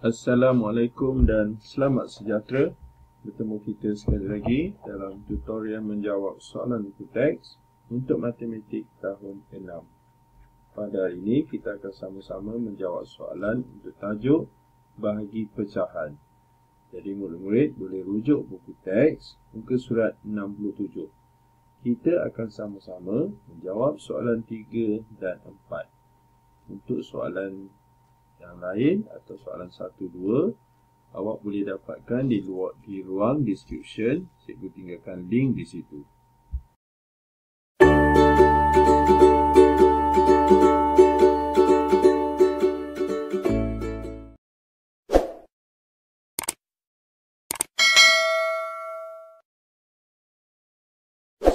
Assalamualaikum dan selamat sejahtera. Bertemu kita sekali lagi dalam tutorial menjawab soalan buku teks untuk matematik tahun 6. Pada hari ini kita akan sama-sama menjawab soalan untuk tajuk bahagi pecahan. Jadi murid-murid boleh rujuk buku teks muka surat 67. Kita akan sama-sama menjawab soalan 3 dan 4. Untuk soalan yang lain atau soalan 1, 2, awak boleh dapatkan di ruang description. Cikgu tinggalkan link di situ.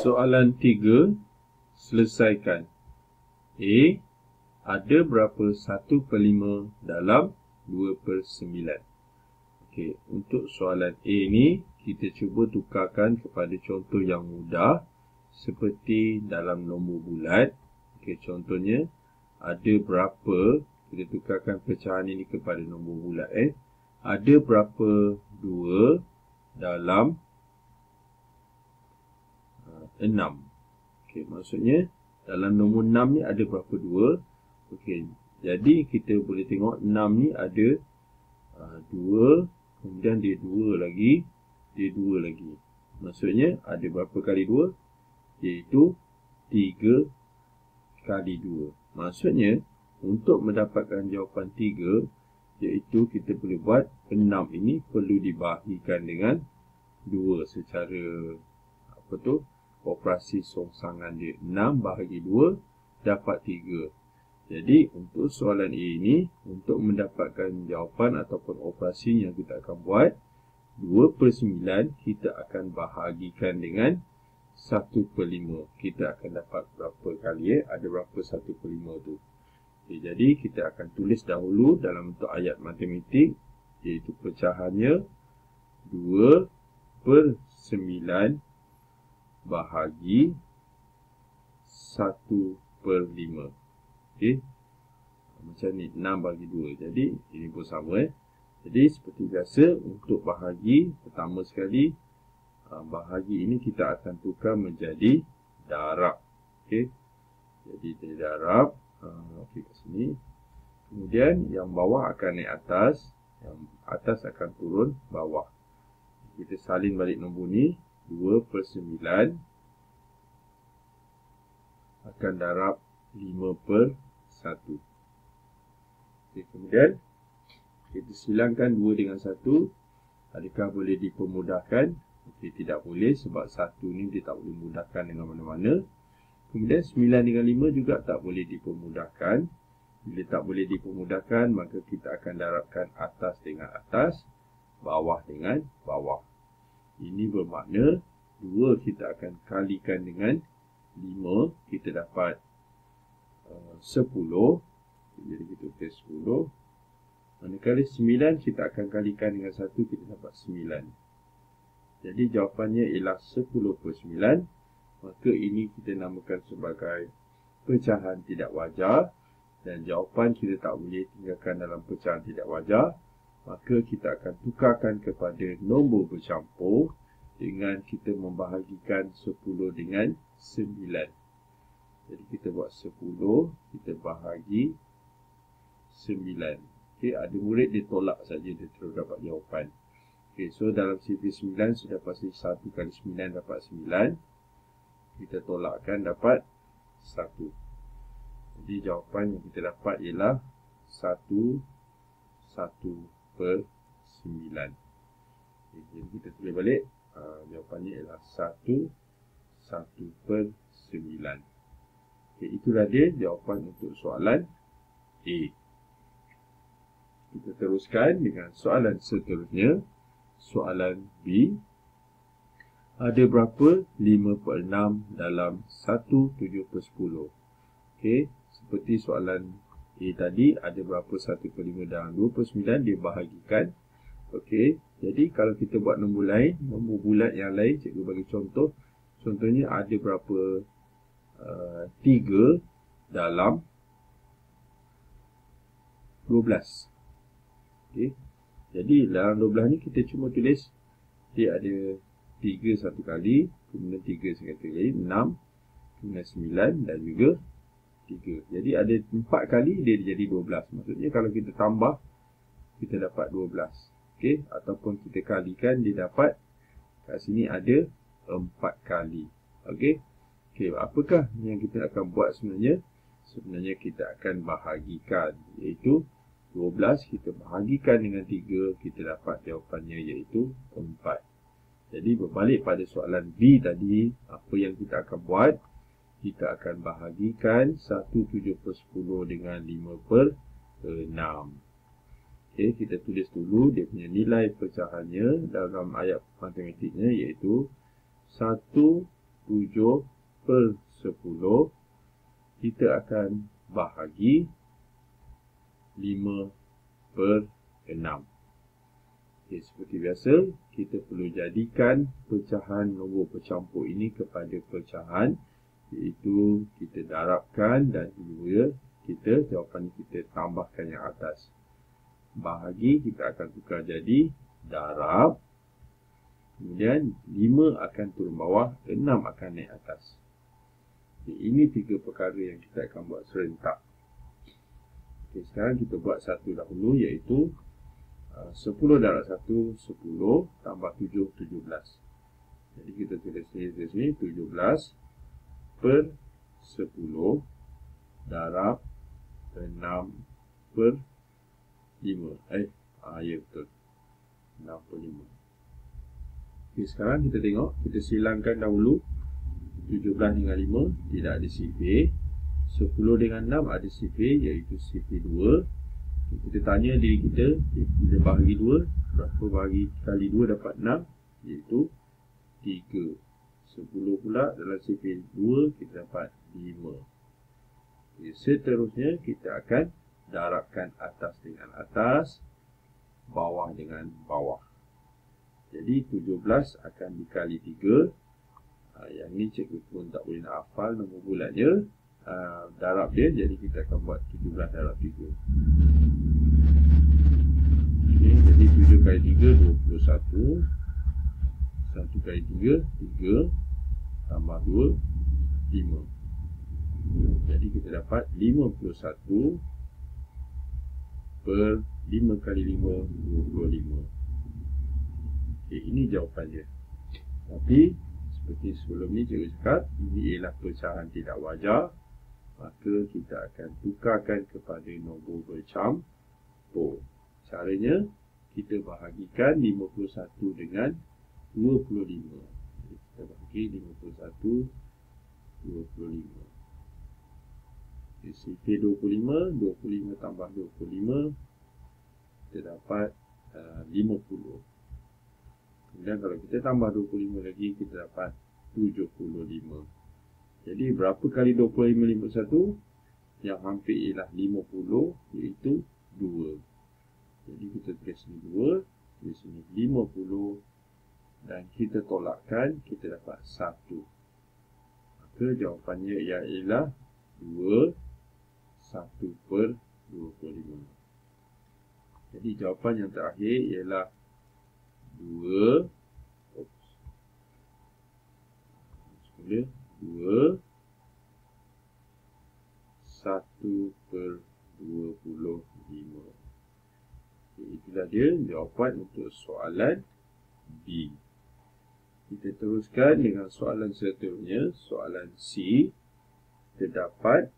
Soalan 3, selesaikan. A. Ada berapa 1/5 dalam 2/9? Okey, untuk soalan A ni kita cuba tukarkan kepada contoh yang mudah seperti dalam nombor bulat. Okey, contohnya ada berapa, kita tukarkan pecahan ini kepada nombor bulat. Ada berapa 2 dalam 6? Okey, maksudnya dalam nombor 6 ni ada berapa 2? Okey, jadi kita boleh tengok 6 ni ada 2, kemudian dia 2 lagi, dia 2 lagi. Maksudnya ada berapa kali 2? Iaitu 3 kali 2. Maksudnya untuk mendapatkan jawapan 3, iaitu kita boleh buat 6 ini perlu dibahagikan dengan 2 secara operasi songsangan dia. 6 bahagi 2 dapat 3. Jadi untuk soalan A ini, untuk mendapatkan jawapan ataupun operasi yang kita akan buat, 2/9 kita akan bahagikan dengan 1/5. Kita akan dapat berapa kali? Ada berapa 1/5 tu? Okay, jadi kita akan tulis dahulu dalam bentuk ayat matematik, iaitu pecahannya 2/9 bahagi 1/5. Okey. Macam ni, 6 bagi 2. Jadi ini pun sama. Jadi seperti biasa untuk bahagi, pertama sekali bahagi ini kita akan tukar menjadi darab. Okey. Jadi dia darab. Okey, kat sini. Kemudian yang bawah akan naik atas, yang atas akan turun bawah. Kita salin balik nombor ni, 2/9 akan darab 5/1. Okay, kemudian kita silangkan 2 dengan 1. Adakah boleh dipermudahkan? Okay, tidak boleh sebab 1 ni dia tak boleh mudahkan dengan mana-mana. Kemudian 9 dengan 5 juga tak boleh dipermudahkan. Bila tak boleh dipermudahkan, maka kita akan darabkan atas dengan atas, bawah dengan bawah. Ini bermakna 2 kita akan kalikan dengan 5, kita dapat 10. Jadi kita tulis 10. Manakala 9 kita akan kalikan dengan 1, kita dapat 9. Jadi jawapannya ialah 10/9. Maka ini kita namakan sebagai pecahan tidak wajar. Dan jawapan kita tak boleh tinggalkan dalam pecahan tidak wajar. Maka kita akan tukarkan kepada nombor bercampur dengan kita membahagikan 10 dengan 9. Jadi kita buat 10, kita bahagi 9. Okey, ada murid dia tolak saja, dia terus dapat jawapan. Okey, so dalam CV 9 sudah pasti 1 kali 9 dapat 9. Kita tolakkan dapat 1. Jadi jawapan yang kita dapat ialah 1/9. Okay, jadi kita tulis balik. Jawapannya ialah 1/9. Okay, itulah dia jawapan untuk soalan A. Kita teruskan dengan soalan seterusnya. Soalan B. Ada berapa 5/6 dalam 1/7/10? Okey, seperti soalan A tadi, ada berapa 1/5 dalam 2/9 dia bahagikan. Okey, jadi kalau kita buat nombor lain, nombor bulat yang lain, cikgu bagi contoh. Contohnya ada berapa 3 dalam 12. Okey, Jadi dalam 12 ni kita cuma tulis dia ada 3 satu kali, kemudian 3 satu kali, 6, kemudian 9 dan juga 3. Jadi ada 4 kali dia jadi 12. Maksudnya kalau kita tambah, kita dapat 12. Okey, ataupun kita kalikan, dia dapat kat sini ada 4 kali. Okey. Okey, apakah yang kita akan buat sebenarnya? Sebenarnya kita akan bahagikan, iaitu 12 kita bahagikan dengan 3, kita dapat jawapannya iaitu 4. Jadi berbalik pada soalan B tadi, apa yang kita akan buat? Kita akan bahagikan 1/7/10 dengan 5/6. Okey, kita tulis dulu dia punya nilai pecahannya dalam ayat matematiknya iaitu 1/7/10 kita akan bahagi 5/6. Okay, seperti biasa, kita perlu jadikan pecahan nombor bercampur ini kepada pecahan, iaitu kita darabkan dan juga jawapan kita tambahkan yang atas. Bahagi kita akan tukar jadi darab. Kemudian 5 akan turun bawah, 6 akan naik atas. Okay, ini 3 perkara yang kita akan buat serentak. Okay, sekarang kita buat satu dahulu iaitu 10 darab 1, 10 tambah 7, 17. Jadi kita tulis di sini 17/10 darab 6/5. Ya betul. 65. Okay, sekarang kita tengok, kita silangkan dahulu 17 dengan 5 tidak ada sifir. 10 dengan 6 ada sifir, iaitu sifir 2. Kita tanya diri kita, bila bahagi 2, berapa bahagi kali 2 dapat 6, iaitu 3. 10 pula dalam sifir 2 kita dapat 5. Okay, seterusnya kita akan darabkan atas dengan atas, bawah dengan bawah. Jadi 17 akan dikali 3. Yang ni cikgu pun tak boleh nak hafal nombor bulatnya. Darab dia, jadi kita akan buat 17 darab 3. Okay, jadi 7 kali 3, 21. 1 kali 3, 3. Tambah 2, 5. Jadi kita dapat 51 per 5 kali 5, 25. Okay, ini jawapannya. Tapi seperti sebelum ni cikgu cakap, ini ialah pecahan tidak wajar, maka kita akan tukarkan kepada nombor bercampur. Caranya, kita bahagikan 51 dengan 25. Jadi kita bahagi 51, 25. Sifir 25, 25 tambah 25, kita dapat 50. Kemudian kalau kita tambah 25 lagi, kita dapat 75. Jadi berapa kali 25 × 1? Yang hampir ialah 50, iaitu 2. Jadi kita tulis sini 2, tulis sini 50, dan kita tolakkan, kita dapat 1. Maka jawapannya ialah 2, 1/25. Jadi jawapan yang terakhir ialah 2, 1/25. Itulah dia jawapan untuk soalan B. Kita teruskan dengan soalan seterusnya, soalan C. Terdapat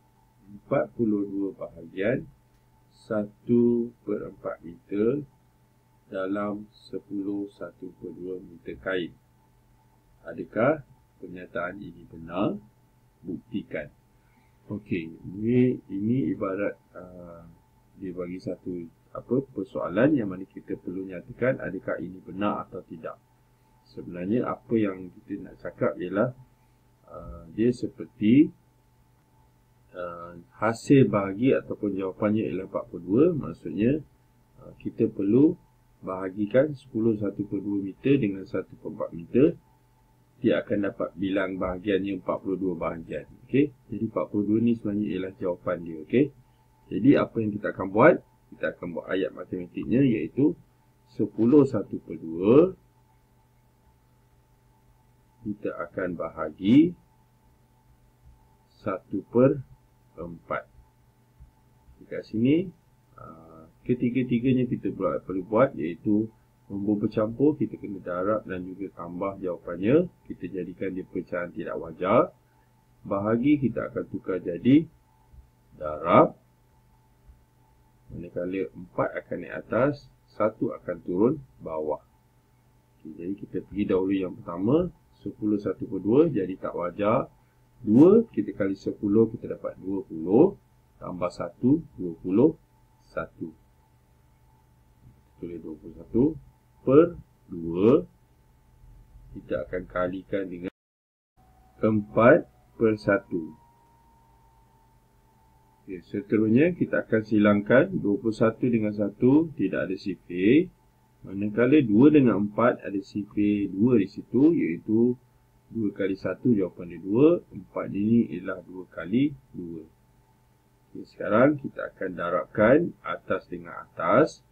42 bahagian 1/4 meter dalam 10 1/2 meter kain. Adakah pernyataan ini benar? Buktikan. Okey, ini ibarat dia bagi satu persoalan yang mana kita perlu nyatakan adakah ini benar atau tidak. Sebenarnya apa yang kita nak cakap ialah dia seperti hasil bahagi ataupun jawapannya ialah 42. Maksudnya kita perlu bahagikan 10 1/2 meter dengan 1/4 meter. Dia akan dapat bilang bahagiannya 42 bahagian. Okey, jadi 42 ni sebenarnya ialah jawapan dia. Okey, jadi apa yang kita akan buat? Kita akan buat ayat matematiknya, iaitu 10 1/2 kita akan bahagi 1/4. Dekat sini ketiga-tiganya kita perlu buat, iaitu nombor bercampur kita kena darab dan juga tambah jawapannya. Kita jadikan dia pecahan tidak wajar. Bahagi kita akan tukar jadi darab. Manakala 4 akan naik atas, 1 akan turun bawah. Okay, jadi kita pergi dahulu yang pertama. 10 1/2 jadi tak wajar. 2 kita kali 10 kita dapat 20. Tambah 1 21. Tulis 21 per 2. Kita akan kalikan dengan 4/1. Okay, seterusnya kita akan silangkan 21 dengan 1 tidak ada sifir. Manakala 2 dengan 4 ada sifir 2 di situ, iaitu 2 kali 1 jawapan dia 2. 4 ini ialah 2 kali 2. Okay, sekarang kita akan darabkan atas dengan atas,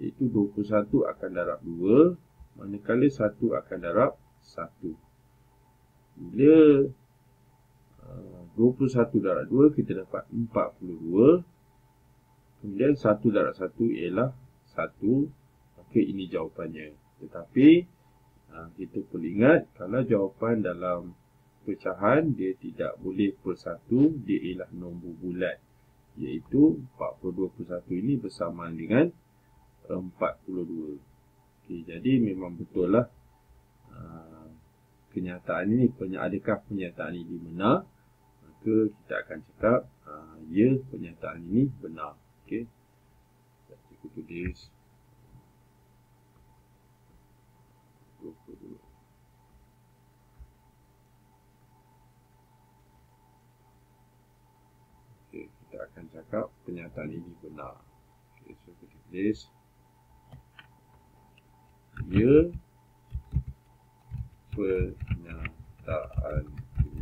iaitu 21 akan darab 2. Manakala 1 akan darab 1. Bila 21 darab 2 kita dapat 42. Kemudian 1 darab 1 ialah 1. Maka ini jawapannya. Tetapi kita perlu ingat, kalau jawapan dalam pecahan dia tidak boleh per 1, dia ialah nombor bulat, iaitu 42/1 ini bersamaan dengan 42. Okay, jadi memang betul lah kenyataan ini, adakah kenyataan ini benar? Maka kita akan cakap ya, kenyataan ini benar. Okey. Kita tulis 22. Okey, kita akan cakap kenyataan ini benar. Okey, so kita tulis ya, pernyataan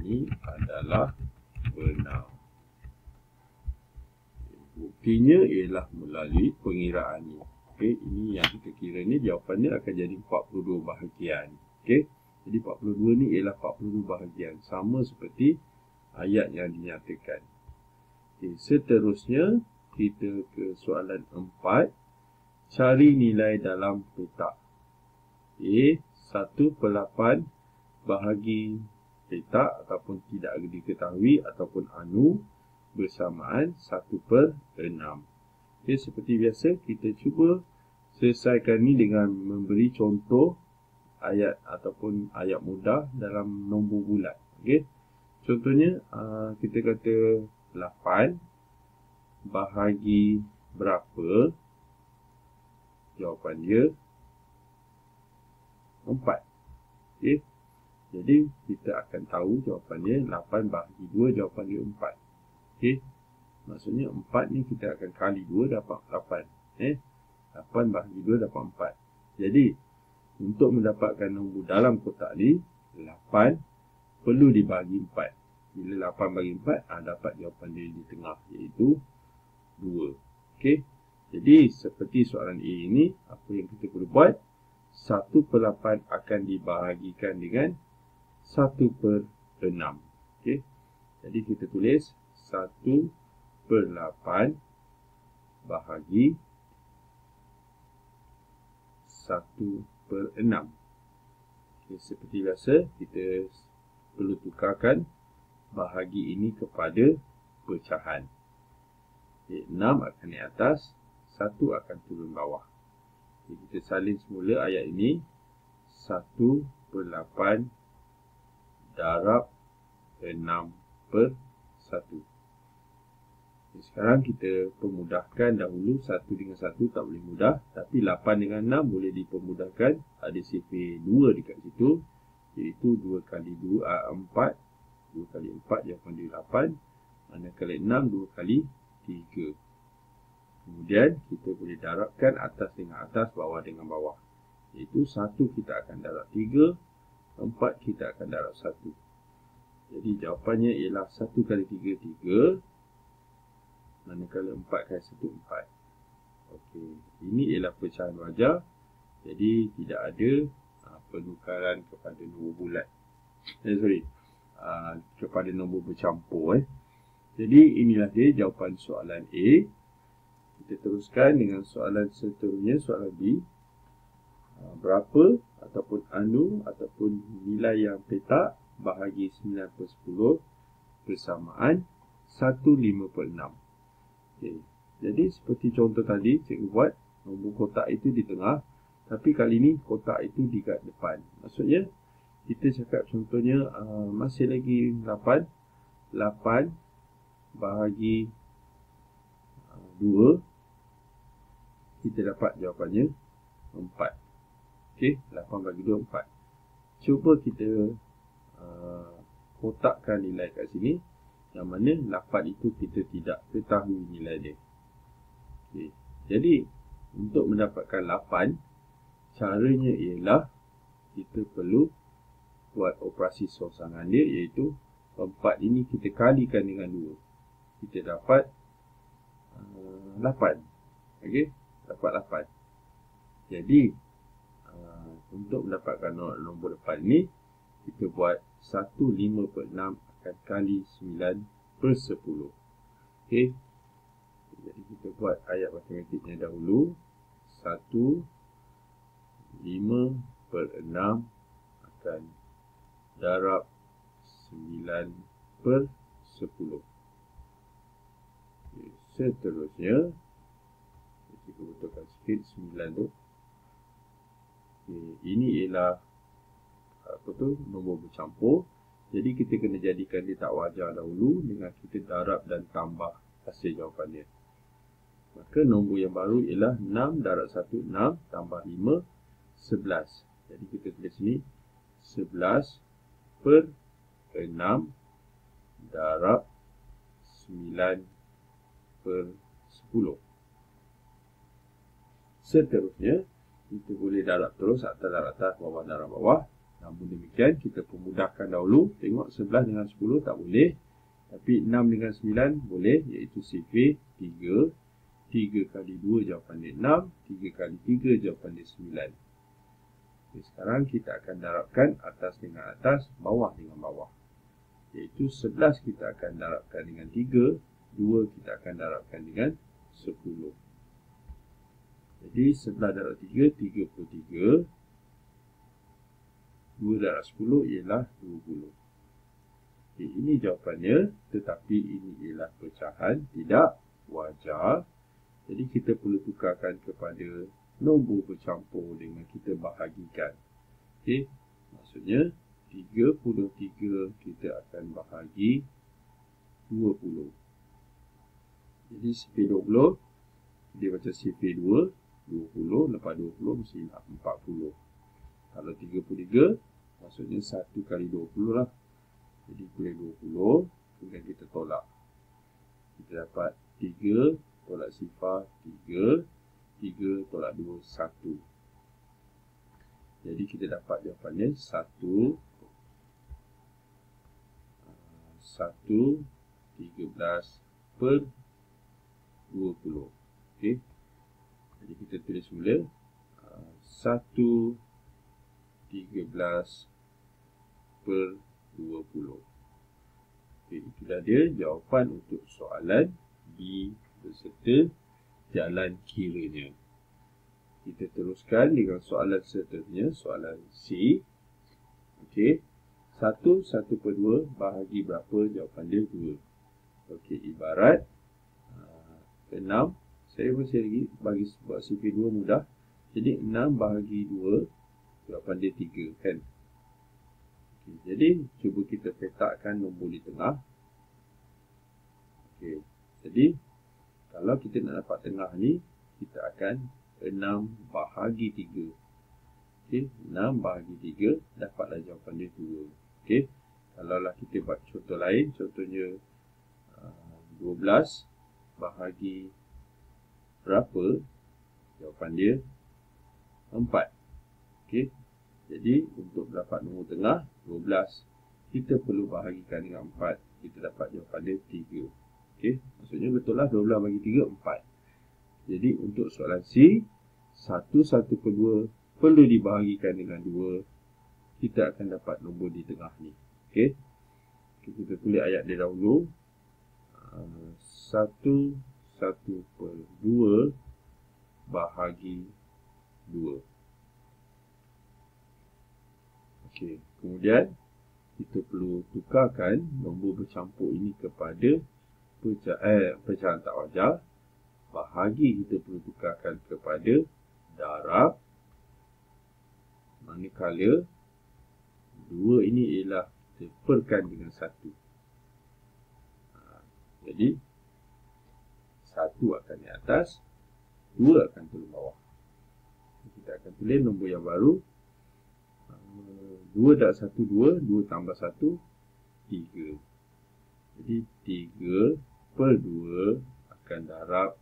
ini adalah benar. Buktinya ialah melalui pengiraan ini. Okey, ini yang kita kira ni jawapannya akan jadi 42 bahagian. Okey, jadi 42 ni ialah 42 bahagian, sama seperti ayat yang dinyatakan. Okey, seterusnya kita ke soalan 4. Cari nilai dalam petak. Okey, 1/8 bahagi petak ataupun tidak diketahui ataupun anu bersamaan 1/6. Okey, seperti biasa kita cuba selesaikan ni dengan memberi contoh ayat ataupun ayat mudah dalam nombor bulat. Okey, contohnya kita kata 8 bahagi berapa, jawapan dia 4. Okey, jadi kita akan tahu jawapannya 8 bahagi 2, jawapan dia 4. Okey, maksudnya 4 ni kita akan kali 2 dapat 8. 8 bahagi 2 dapat 4. Jadi untuk mendapatkan nombor dalam kotak ni, 8 perlu dibagi 4. Bila 8 bagi 4, dapat jawapan dia di tengah, iaitu 2. Okey, jadi seperti soalan A ini, apa yang kita perlu buat? 1/8 akan dibahagikan dengan 1/6. Okey, jadi kita tulis 1/8 bahagi 1/6. Okay, seperti biasa kita perlu tukarkan bahagi ini kepada pecahan. Okay, 6 akan naik atas, 1 akan turun bawah. Okay, kita salin semula ayat ini. 1/8 darab 6/1. Sekarang kita pemudahkan dahulu. 1 dengan 1 tak boleh mudah, tapi 8 dengan 6 boleh dipermudahkan. Ada sifir 2 dekat situ, iaitu 2 kali 2 4. 2 kali 4 jawapan dia 8. Manakala 6 2 kali 3. Kemudian kita boleh darabkan atas dengan atas, bawah dengan bawah, iaitu 1 kita akan darab 3, 4 kita akan darab 1. Jadi jawapannya ialah 1 kali 3 3. Manakala 4 kali 1 4. Okey, ini ialah pecahan wajar. Jadi tidak ada penukaran kepada nombor bulat. Kepada nombor bercampur. Jadi inilah dia jawapan soalan A. Kita teruskan dengan soalan seterusnya, soalan B. Berapa ataupun anu ataupun nilai yang petak bahagi 9/10 bersamaan 1/56. Okay. Jadi seperti contoh tadi, cikgu buat nombor kotak itu di tengah, tapi kali ini kotak itu di kat depan. Maksudnya kita cakap contohnya masih lagi 8 bahagi 2, kita dapat jawapannya 4. Okey, 8 bagi 2, 4. Cuba kita kotakkan nilai kat sini, yang mana 8 itu kita tidak ketahui nilai dia. Okay. Jadi untuk mendapatkan 8, caranya ialah kita perlu buat operasi sorsangan dia, iaitu 4 ini kita kalikan dengan 2. Kita dapat 8. Okey, dapat 8. Jadi untuk mendapatkan nombor depan ni, kita buat 1/56 akan kali 9/10. Okey. Jadi kita buat ayat matematiknya dahulu. 1/5/6 akan darab 9/10. Okay. Seterusnya, kita betulkan sikit 9 tu. Okay. Ini ialah nombor bercampur. Jadi kita kena jadikan dia tak wajar dahulu dengan kita darab dan tambah hasil jawapan dia. Maka nombor yang baru ialah 6 darab 1, 6 tambah 5, 11. Jadi kita tulis sini 11/6 darab 9/10. Seterusnya, kita boleh darab terus, atas darab atas, bawah darab bawah. Namun demikian, kita pemudahkan dahulu. Tengok 11 dengan 10 tak boleh. Tapi 6 dengan 9 boleh, iaitu CV 3. 3 kali 2 jawapan dia 6. 3 kali 3 jawapan dia 9. Okay, sekarang kita akan darabkan atas dengan atas, bawah dengan bawah. Iaitu 11 kita akan darabkan dengan 3. 2 kita akan darabkan dengan 10. Jadi 11 darab 3, 33. 2 darab 10 ialah 20. Okay, ini jawapannya, tetapi ini ialah pecahan tidak wajar. Jadi kita perlu tukarkan kepada nombor bercampur dengan kita bahagikan. Okay, maksudnya 33 kita akan bahagi 20. Jadi CP20, dia baca CP2, 20, lepas 20 mesti 40. Kalau 33, maksudnya 1 kali 20 lah. Jadi boleh 20, kemudian kita tolak. Kita dapat 3, tolak sifar 3, 3 tolak 2, 1. Jadi kita dapat jawapannya 1, 13/20. Okey. Jadi kita tulis mula 1/13/20. Okey, itu dah dia jawapan untuk soalan B beserta jalan kiranya. Kita teruskan dengan soalan seterusnya, soalan C. Okey. 1/2 bahagi berapa? Jawapan dia 2. Okey, ibarat 6. Saya masih lagi bagi buat CP2 mudah. Jadi 6 bahagi 2, jawapan dia 3 kan. Okay, jadi cuba kita petakkan nombor di tengah. Okay, jadi kalau kita nak dapat tengah ni, kita akan 6 bahagi 3. Okay, 6 bahagi 3, dapatlah jawapan dia 2. Okay, kalaulah kita buat contoh lain, contohnya 12 bahagi berapa? Jawapan dia 4. Okay, jadi untuk dapat nombor tengah 12, kita perlu bahagikan dengan 4. Kita dapat jawapan dia 3. Okay, maksudnya betul lah 12 bagi 3, 4. Jadi untuk soalan C, 1/2 perlu dibahagikan dengan 2, kita akan dapat nombor di tengah ni. Okey. Kita tulis ayat dia dahulu. 1/2 bahagi 2. Okey, kemudian kita perlu tukarkan nombor bercampur ini kepada pecahan tak wajar. Bahagi kita perlu tukarkan kepada darab. Manakala 2 ini ialah kita perkan dengan 1. Jadi 1 akan di atas, 2 akan turun bawah. Kita akan tulis nombor yang baru. 2 darab 1, 2. 2 tambah 1, 3. Jadi 3/2 akan darab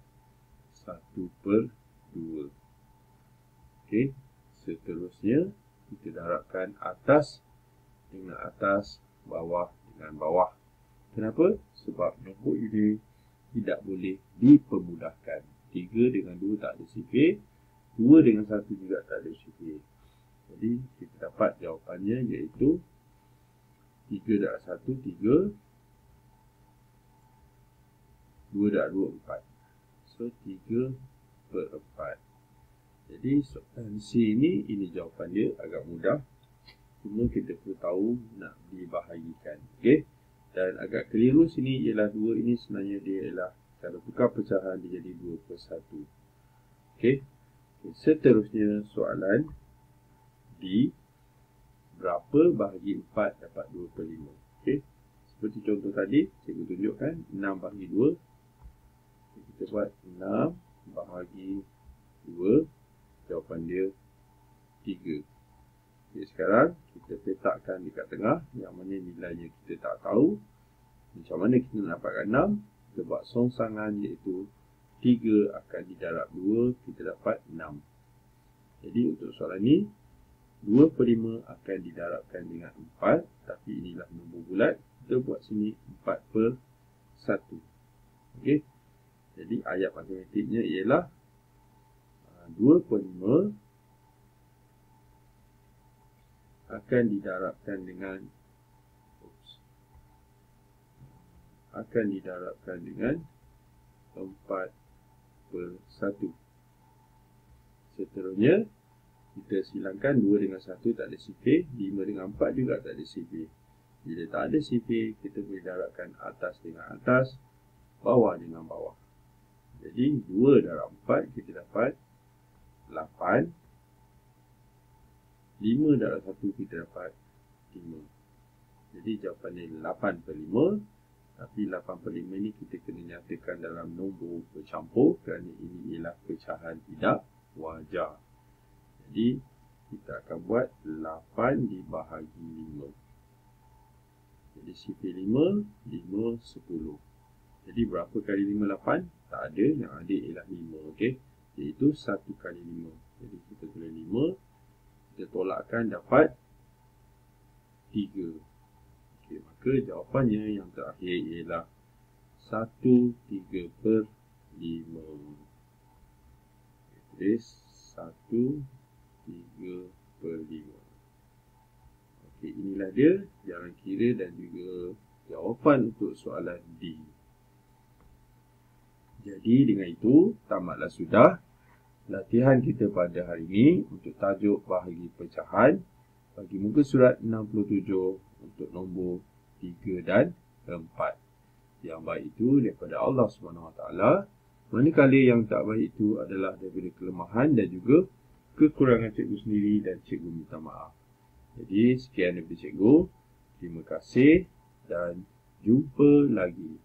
1/2. Okey. Seterusnya, kita darabkan atas dengan atas, bawah dengan bawah. Kenapa? Sebab nombor ini tidak boleh dipermudahkan. 3 dengan 2 tak ada sifir. 2 dengan 1 juga tak ada sifir. Jadi, kita dapat jawapannya iaitu 3 darab 1, 3. 2 darab 2, 4. So, 3/4. Jadi, soalan C ini jawapan dia agak mudah. Cuma kita perlu tahu nak dibahagikan. Okey. Dan agak keliru sini ialah 2 ini sebenarnya dia ialah cara tukar pecahan dia jadi 2/1. Okey. Seterusnya soalan D. Berapa bahagi 4 dapat 2/5? Okey. Seperti contoh tadi, cikgu tunjukkan 6 bahagi 2. Kita buat 6 bahagi 2. Jawapan dia 3. Jadi sekarang kita letakkan dekat tengah, yang mana nilainya kita tak tahu. Macam mana kita nak dapatkan 6? Kita buat songsangan iaitu 3 akan didarab 2, kita dapat 6. Jadi untuk soalan ni 2/5 akan didarabkan dengan 4, tapi inilah nombor bulat. Kita buat sini 4/1. Okey. Jadi ayat matematiknya ialah 2/5 akan didarabkan dengan 4/1. Seterusnya kita silangkan 2 dengan 1 tak ada sifir, 5 dengan 4 juga tak ada sifir. Bila tak ada sifir, kita boleh darabkan atas dengan atas, bawah dengan bawah. Jadi 2 darab 4 kita dapat 8. 5 darab 1 kita dapat 5. Jadi jawapannya 8/5. Tapi 8/5 ini kita kena nyatakan dalam nombor bercampur kerana ini ialah pecahan tidak wajar. Jadi kita akan buat 8 dibahagi 5. Jadi sifir 5, 5, 10. Jadi berapa kali 5, 8? Tak ada, yang ada ialah 5. Okey. Iaitu 1 kali 5. Jadi kita tulis 5. Kita tolakkan dapat 3. Okey, maka jawapannya yang terakhir ialah 1/3/5. Tulis 1/3/5. Okey, inilah dia jalan kira dan juga jawapan untuk soalan D. Jadi dengan itu tamatlah sudah latihan kita pada hari ini untuk tajuk bahagi pecahan bagi muka surat 67 untuk nombor 3 dan 4. Yang baik itu daripada Allah SWT, manakala yang tak baik itu adalah daripada kelemahan dan juga kekurangan cikgu sendiri dan cikgu minta maaf. Jadi sekian daripada cikgu. Terima kasih dan jumpa lagi.